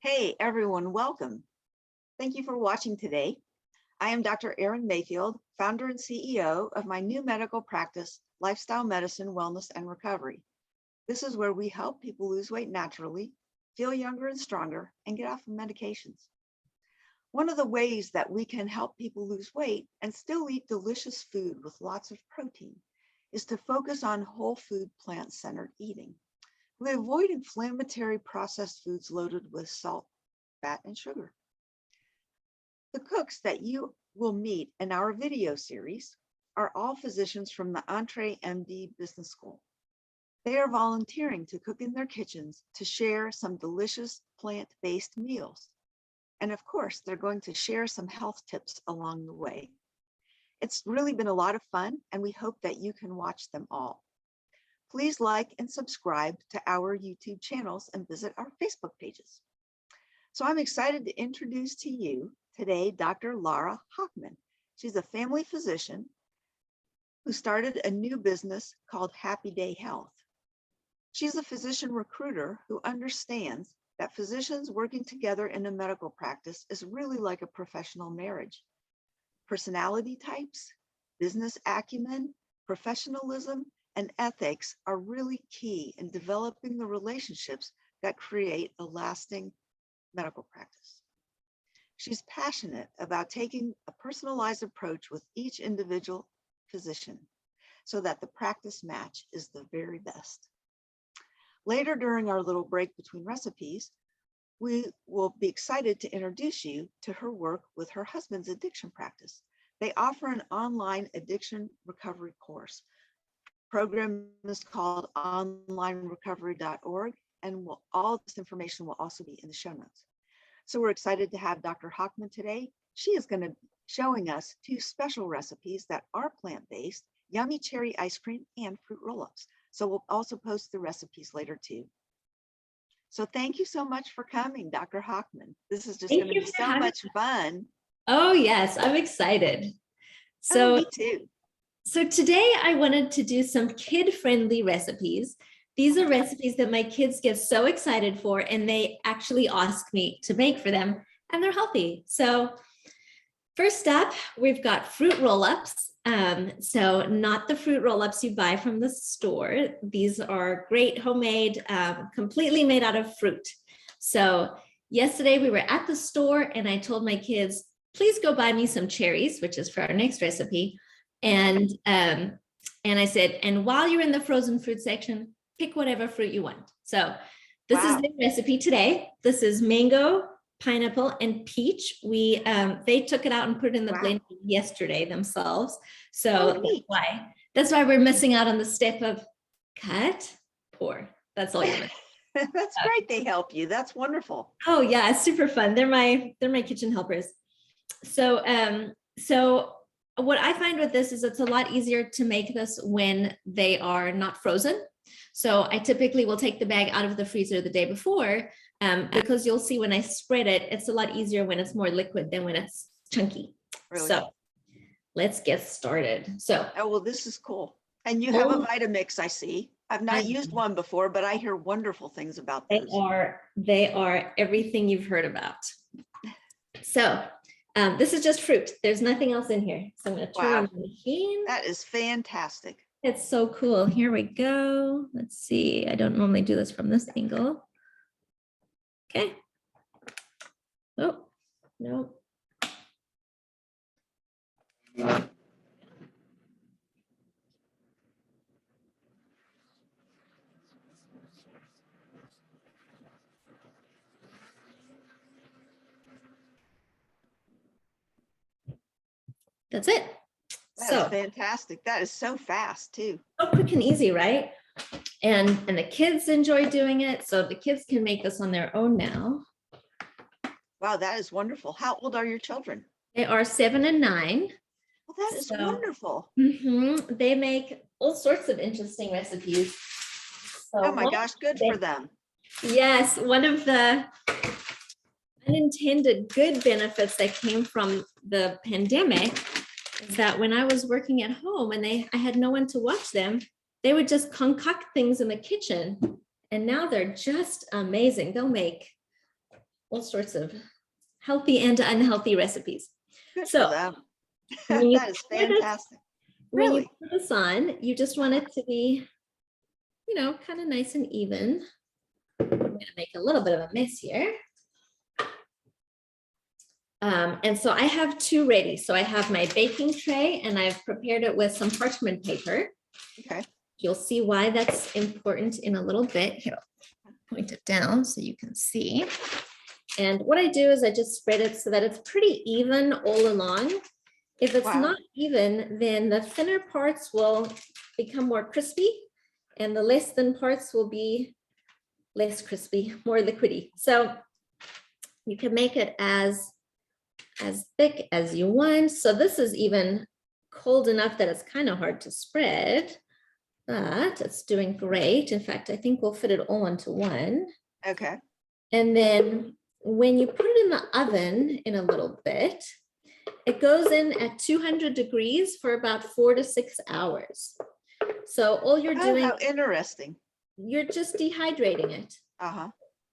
Hey everyone, welcome. Thank you for watching today. I am Dr. Erin Mayfield, founder and CEO of my new medical practice, Lifestyle Medicine, Wellness, and Recovery. This is where we help people lose weight naturally, feel younger and stronger, and get off of medications. One of the ways that we can help people lose weight and still eat delicious food with lots of protein is to focus on whole food, plant-centered eating. We avoid inflammatory processed foods loaded with salt, fat, and sugar. The cooks that you will meet in our video series are all physicians from the EntreMD Business School. They are volunteering to cook in their kitchens to share some delicious plant-based meals. And of course, they're going to share some health tips along the way. It's really been a lot of fun, and we hope that you can watch them all. Please like and subscribe to our YouTube channels and visit our Facebook pages. So I'm excited to introduce to you today Dr. Lara Hochman. She's a family physician who started a new business called Happy Day Health. She's a physician recruiter who understands that physicians working together in a medical practice is really like a professional marriage. Personality types, business acumen, professionalism, and ethics are really key in developing the relationships that create a lasting medical practice. She's passionate about taking a personalized approach with each individual physician so that the practice match is the very best. Later during our little break between recipes, we will be excited to introduce you to her work with her husband's addiction practice. They offer an online addiction recovery course. Program is called onlinerecovery.org, and all this information will also be in the show notes. So we're excited to have Dr. Hochman today. She is going to be showing us two special recipes that are plant-based, yummy cherry ice cream and fruit roll-ups. So we'll also post the recipes later too. So thank you so much for coming, Dr. Hochman. This is just going to be so much fun. Oh yes, I'm excited. So me too. So today I wanted to do some kid-friendly recipes. These are recipes that my kids get so excited for, and they actually ask me to make for them, and they're healthy. So first up, we've got fruit roll-ups. So not the fruit roll-ups you buy from the store. These are great homemade, completely made out of fruit. So yesterday we were at the store and I told my kids, please go buy me some cherries, which is for our next recipe. And I said, and while you're in the frozen fruit section, pick whatever fruit you want. So this is the recipe today. This is mango, pineapple, and peach. They took it out and put it in the blender yesterday themselves. So that's why we're missing out on the step of cut, pour. That's all you're missing. That's great. They help you. That's wonderful. Oh yeah, it's super fun. They're my kitchen helpers. So what I find with this is it's a lot easier to make this when they are not frozen. So I typically will take the bag out of the freezer the day before because you'll see when I spread it, it's a lot easier when it's more liquid than when it's chunky. Really? So let's get started. So, oh, well, this is cool. And you have a Vitamix, I see. I've not used one before, but I hear wonderful things about those. They are everything you've heard about. So this is just fruit. There's nothing else in here. So I'm going to turn on the machine. That is fantastic. It's so cool. Here we go. Let's see. I don't normally do this from this angle. Okay. Oh, no. That's it. That's fantastic. That is so fast too. So quick and easy, right? And the kids enjoy doing it. So the kids can make this on their own now. Wow, that is wonderful. How old are your children? They are 7 and 9. Well, that is wonderful. They make all sorts of interesting recipes. So oh my gosh, good for them. Yes, one of the unintended good benefits that came from the pandemic is that when I was working at home and I had no one to watch them, they would just concoct things in the kitchen, and now they're just amazing. They'll make all sorts of healthy and unhealthy recipes. Good for So them. when you That is pour this, fantastic. when you Really? put this on, you just want it to be, kind of nice and even. I'm going to make a little bit of a mess here. And so I have two ready. So I have my baking tray and I've prepared it with some parchment paper. Okay. You'll see why that's important in a little bit. Here, I'll point it down so you can see. And what I do is I just spread it so that it's pretty even all along. If it's Wow. not even, then the thinner parts will become more crispy and the less thin parts will be less crispy, more liquidy. So you can make it as thick as you want. So this is even cold enough that it's kind of hard to spread, but it's doing great. In fact, I think we'll fit it all into one. Okay. And then when you put it in the oven in a little bit, it goes in at 200 degrees for about 4 to 6 hours. So all you're Oh, doing, how interesting. you're just dehydrating it. Uh-huh.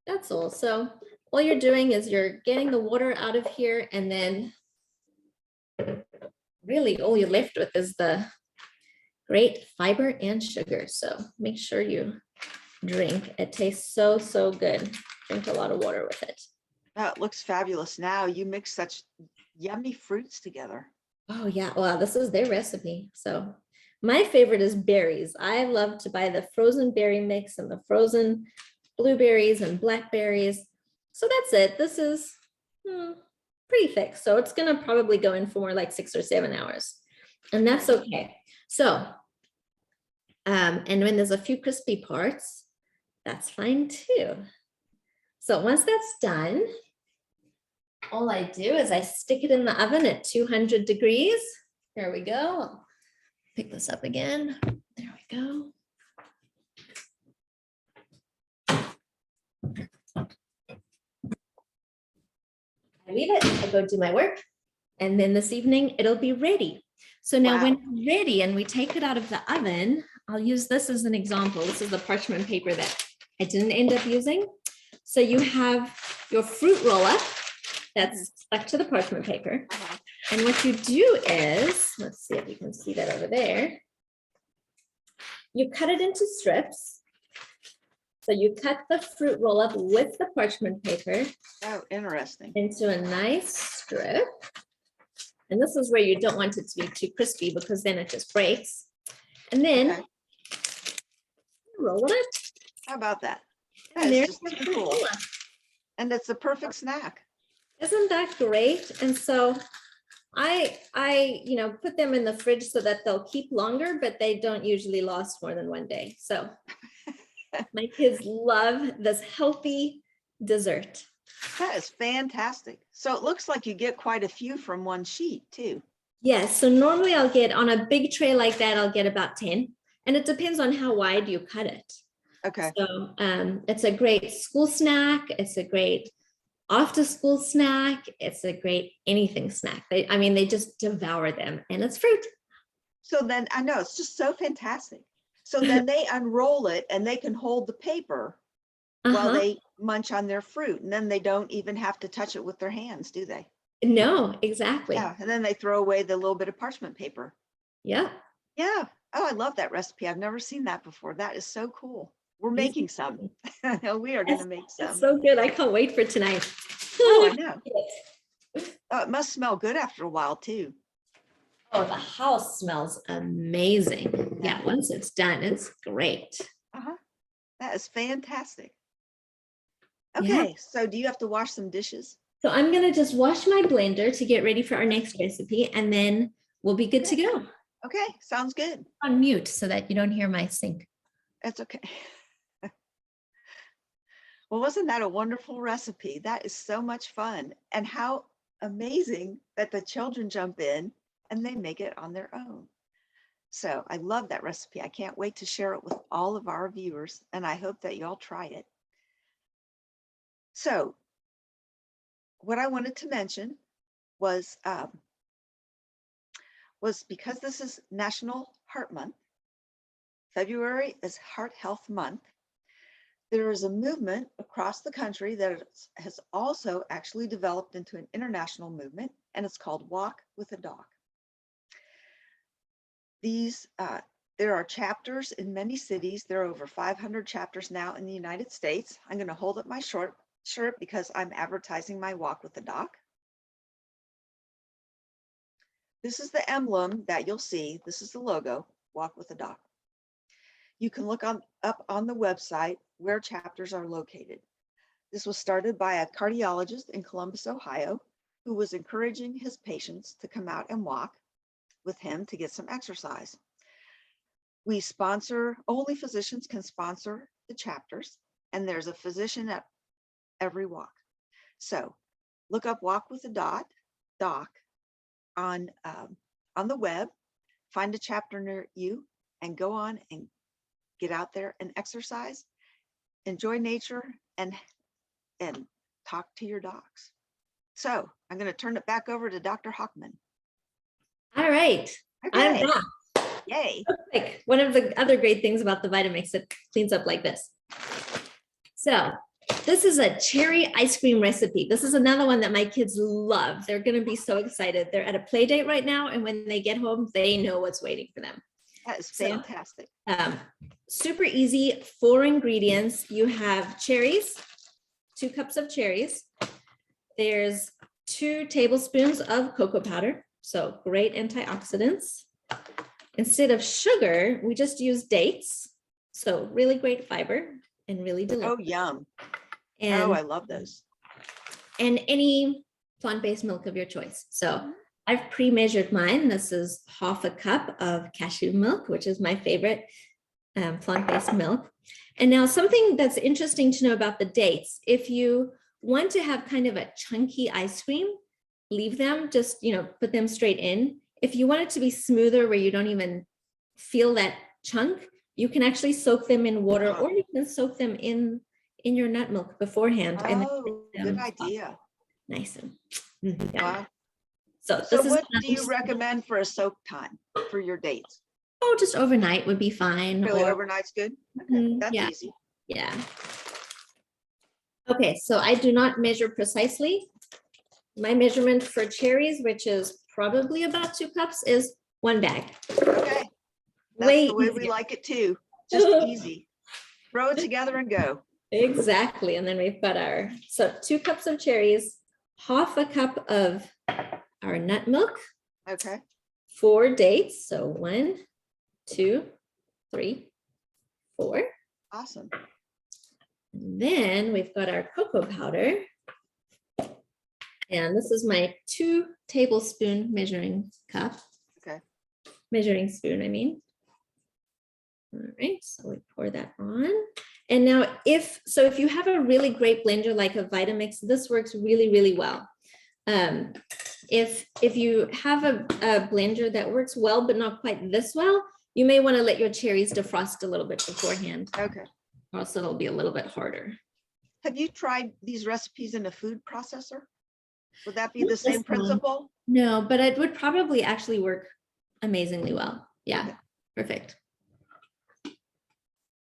That's all. So all you're doing is you're getting the water out of here, and then really all you're left with is the great fiber and sugar. So make sure you drink. It tastes so, so good. Drink a lot of water with it. Oh, it looks fabulous now. You mix such yummy fruits together. Oh yeah, well, this is their recipe. So my favorite is berries. I love to buy the frozen berry mix and the frozen blueberries and blackberries. So that's it. This is pretty thick. So it's gonna probably go in for more like 6 or 7 hours. And that's okay. So, and when there's a few crispy parts, that's fine too. So once that's done, all I do is I stick it in the oven at 200 degrees. Here we go. I'll pick this up again. There we go. I leave it, I go do my work, and then this evening it'll be ready. So now when it's ready and we take it out of the oven, I'll use this as an example. This is the parchment paper that I didn't end up using. So you have your fruit roll-up that's stuck to the parchment paper. And what you do is, let's see if you can see that over there. You cut it into strips. So you cut the fruit roll-up with the parchment paper. Oh, interesting. Into a nice strip. And this is where you don't want it to be too crispy because then it just breaks. And then roll it up. How about that? That And is there's just your too cool. fruit. And it's the perfect snack. Isn't that great? And so I put them in the fridge so that they'll keep longer, but they don't usually last more than 1 day. So my kids love this healthy dessert. That is fantastic. So it looks like you get quite a few from one sheet too. Yes. So normally I'll get on a big tray like that, I'll get about 10. And it depends on how wide you cut it. Okay. So it's a great school snack. It's a great after school snack. It's a great anything snack. They just devour them, and it's fruit. So then I know it's just so fantastic. So then they unroll it and they can hold the paper while they munch on their fruit. And then they don't even have to touch it with their hands, do they? No, exactly. Yeah. And then they throw away the little bit of parchment paper. Yeah. Yeah. Oh, I love that recipe. I've never seen that before. That is so cool. We're making some. We are going to make some. It's so good. I can't wait for tonight. Oh, I know. Oh, it must smell good after a while too. Oh, the house smells amazing. Yeah, once it's done, it's great. That is fantastic. Okay, Yeah. so do you have to wash some dishes? So I'm going to just wash my blender to get ready for our next recipe, and then we'll be good to go. Okay, sounds good. On mute so that you don't hear my sink. That's okay. Well, wasn't that a wonderful recipe? That is so much fun. And how amazing that the children jump in and they make it on their own. So I love that recipe. I can't wait to share it with all of our viewers, and I hope that y'all try it. So what I wanted to mention was because this is National Heart Month, February is Heart Health Month, There is a movement across the country that has also actually developed into an international movement, and it's called Walk with a Dog. There are chapters in many cities. There are over 500 chapters now in the United States. I'm going to hold up my shirt because I'm advertising my Walk with a Dog. This is the emblem that you'll see. This is the logo, Walk with a Dog. You can look up on the website where chapters are located. This was started by a cardiologist in Columbus, Ohio, who was encouraging his patients to come out and walk with him to get some exercise. We sponsor, only physicians can sponsor the chapters, and there's a physician at every walk. So look up Walk with a Doc on the web, find a chapter near you, and go on and get out there and exercise, enjoy nature, and talk to your dogs. So I'm going to turn it back over to Dr. Hochman. All right. Okay. I'm back. Yay. Like one of the other great things about the Vitamix, it cleans up like this. So this is a cherry ice cream recipe. This is another one that my kids love. They're going to be so excited. They're at a play date right now, and when they get home, they know what's waiting for them. That is fantastic. Super easy, 4 ingredients. You have cherries, 2 cups of cherries. There's 2 tablespoons of cocoa powder. So great antioxidants. Instead of sugar, we just use dates. So really great fiber and really delicious. Oh, yum. And, I love those. And any plant-based milk of your choice. So I've pre-measured mine. This is 1/2 cup of cashew milk, which is my favorite plant-based milk. And now something that's interesting to know about the dates, if you want to have kind of a chunky ice cream, leave them, just, put them straight in. If you want it to be smoother where you don't even feel that chunk, you can actually soak them in water, or you can soak them in your nut milk beforehand. Oh, good idea. Nice and Wow. So what do you recommend for a soak time for your dates? Oh, just overnight would be fine. Really, overnight's good? Okay, that's easy. Yeah. Okay, so I do not measure precisely. My measurement for cherries, which is probably about 2 cups, is 1 bag. Okay. That's the way we like it too. Just easy. Throw it together and go. Exactly. And then we've got 2 cups of cherries, 1/2 cup of our nut milk. Okay. 4 dates. So 1, 2, 3, 4. Awesome. And then we've got our cocoa powder. And this is my 2 tablespoon measuring cup. Okay. Measuring spoon, I mean. All right, so we pour that on. And now if you have a really great blender like a Vitamix, this works really, really well. If you have a blender that works well, but not quite this well, you may want to let your cherries defrost a little bit beforehand. Okay. Or else it'll be a little bit harder. Have you tried these recipes in a food processor? Would that be the same principle? No, but it would probably actually work amazingly well. Yeah, okay. Perfect.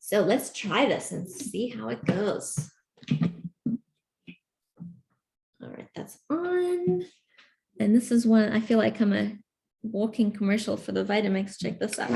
So let's try this and see how it goes. All right, that's on. And this is one, I feel like I'm a walking commercial for the Vitamix. Check this out.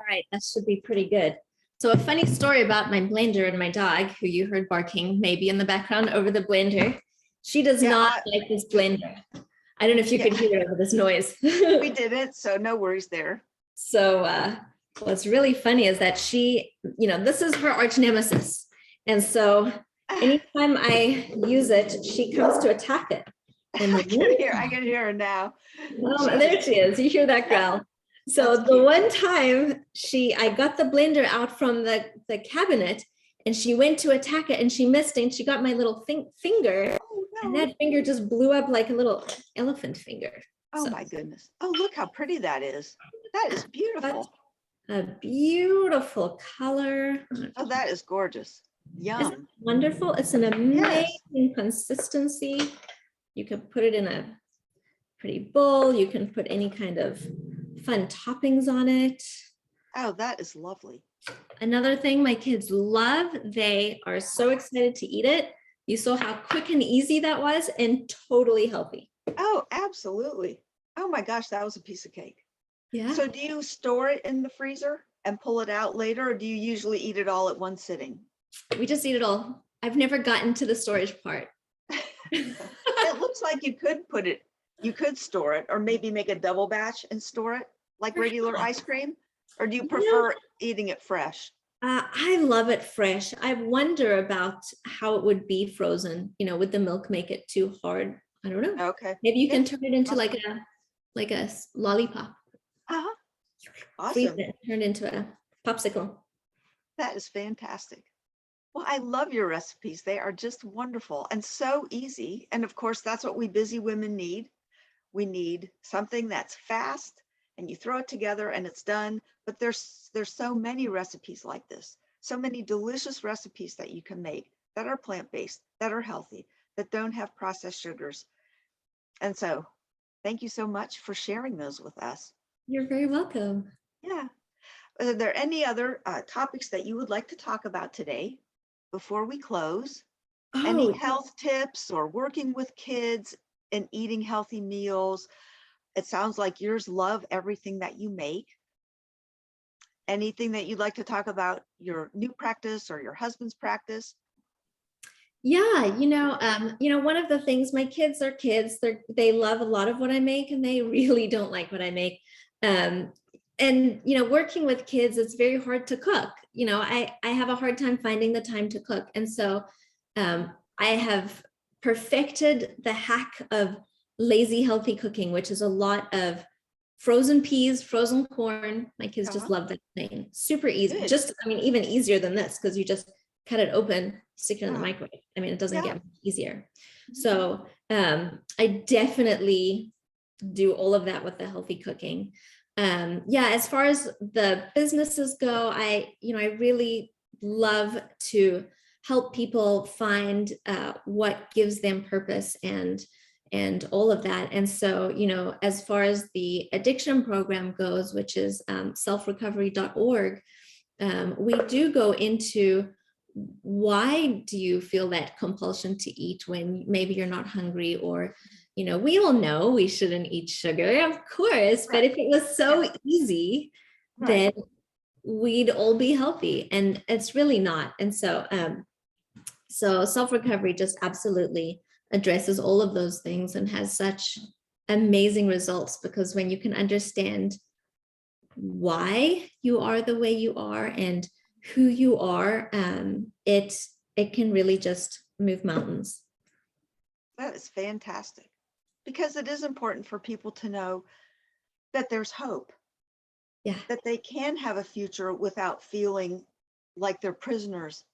Right, that should be pretty good. So a funny story about my blender and my dog, who you heard barking maybe in the background over the blender. She does not like this blender. I don't know if you could hear it over this noise. We didn't, so no worries there. So what's really funny is that she, this is her arch nemesis. And so anytime I use it, she comes to attack it. And I can hear her now. Well, there she is. You hear that growl. So That's the cute. one time I got the blender out from the cabinet and she went to attack it and she missed it and she got my little finger Oh, and no. that finger just blew up like a little elephant finger. Oh, So my goodness. Oh, look how pretty that is. That is that's beautiful. a beautiful color. Oh, that is gorgeous. Isn't it Yum. wonderful? It's an Yes. amazing consistency. You can put it in a pretty bowl. You can put any kind of fun toppings on it. Oh, that is lovely. Another thing my kids love, they are so excited to eat it. You saw how quick and easy that was and totally healthy. Oh, absolutely. Oh my gosh, that was a piece of cake. Yeah, So do you store it in the freezer and pull it out later, or do you usually eat it all at one sitting? we just eat it all. I've never gotten to the storage part. It looks like you could store it, or maybe make a double batch and store it like regular ice cream, or do you prefer eating it fresh? I love it fresh. I wonder about how it would be frozen. Would the milk make it too hard? I don't know. Okay. Maybe you can Yes. turn it into Awesome. like a lollipop. Uh-huh. Freeze Awesome. it, turn it into a popsicle. That is fantastic. Well, I love your recipes. They are just wonderful and so easy. And of course, that's what we busy women need. We need something that's fast and you throw it together and it's done. But there's so many recipes like this, so many delicious recipes that you can make that are plant-based, that are healthy, that don't have processed sugars. And so thank you so much for sharing those with us. You're very welcome. Yeah. Are there any other topics that you would like to talk about today before we close? Any Oh, health tips or working with kids and eating healthy meals? It sounds like yours love everything that you make. Anything that you'd like to talk about your new practice or your husband's practice? yeah, one of the things, my kids are kids, they love a lot of what I make and they really don't like what I make. And working with kids, it's very hard to cook. I have a hard time finding the time to cook. And so I have perfected the hack of lazy healthy cooking, which is a lot of frozen peas, frozen corn. My kids just Uh-huh. love that thing. Super easy. Good. Just, I mean, even easier than this because you just cut it open, stick it in the Uh-huh. microwave. I mean, it doesn't Yeah. get much easier. Mhm. So I definitely do all of that with the healthy cooking. Yeah, as far as the businesses go, I really love to help people find what gives them purpose and all of that. And so, as far as the addiction program goes, which is selfrecovery.org, we do go into why do you feel that compulsion to eat when maybe you're not hungry, or we all know we shouldn't eat sugar, of course, but Right. if it was so Yeah. easy, Right. then we'd all be healthy, and it's really not. And so self recovery just absolutely addresses all of those things and has such amazing results, because when you can understand why you are the way you are and who you are, it can really just move mountains. That is fantastic because it is important for people to know that there's hope, Yeah, that they can have a future without feeling like they're prisoners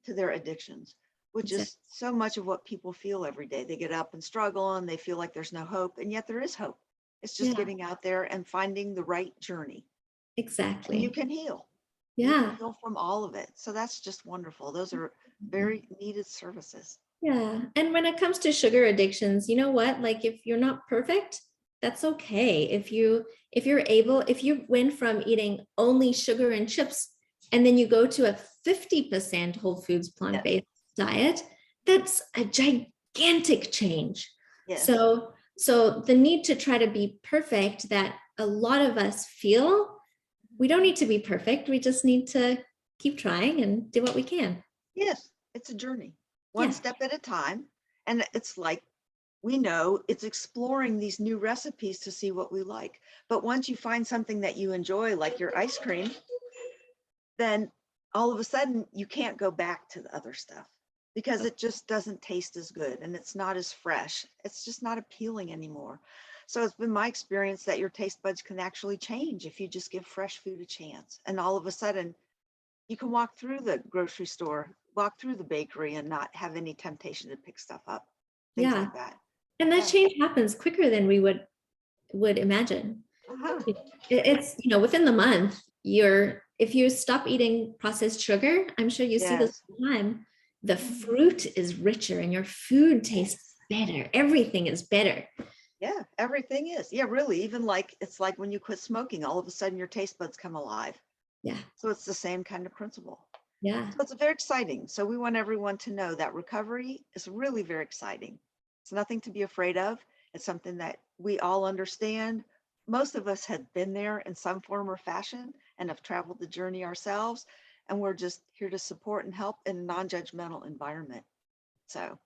to their addictions, which exactly. is so much of what people feel every day. They get up and struggle and they feel like there's no hope, and yet there is hope. It's just Yeah, getting out there and finding the right journey, and you exactly. can heal. You can Yeah. heal from all of it. So that's just wonderful. Those are very needed services. Yeah. And when it comes to sugar addictions, you know what? Like if you're not perfect, that's okay. If you went from eating only sugar and chips and then you go to a 50% whole foods Yes. plant-based diet, that's a gigantic change. Yes. So the need to try to be perfect that a lot of us feel, we don't need to be perfect. We just need to keep trying and do what we can. Yes. It's a journey, one Yeah. step at a time. And it's like we know it's exploring these new recipes to see what we like. But once you find something that you enjoy, like your ice cream, then all of a sudden you can't go back to the other stuff because it just doesn't taste as good and it's not as fresh. It's just not appealing anymore. So it's been my experience that your taste buds can actually change if you just give fresh food a chance. And all of a sudden, you can walk through the grocery store, walk through the bakery and not have any temptation to pick stuff up, things Yeah. like that. And that Yeah. change happens quicker than we would imagine. Uh-huh. It's, within the month, if you stop eating processed sugar, I'm sure you see this Yes. all the time, the fruit is richer and your food tastes better. Everything is better. Yeah, everything is. Yeah, really. Even like it's like when you quit smoking, all of a sudden your taste buds come alive. Yeah. So it's the same kind of principle. Yeah. So it's very exciting. So we want everyone to know that recovery is really very exciting. It's nothing to be afraid of. It's something that we all understand. Most of us have been there in some form or fashion and have traveled the journey ourselves. And we're just here to support and help in a non-judgmental environment. So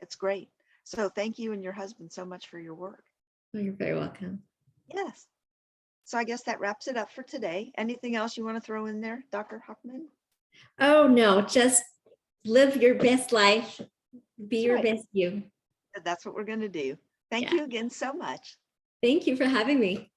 it's great. So thank you and your husband so much for your work. Oh, you're very welcome. Yes. So I guess that wraps it up for today. Anything else you want to throw in there, Dr. Hochman? Oh, no, just live your best life. Be That's your right. best you. That's what we're going to do. Thank Yeah. you again so much. Thank you for having me.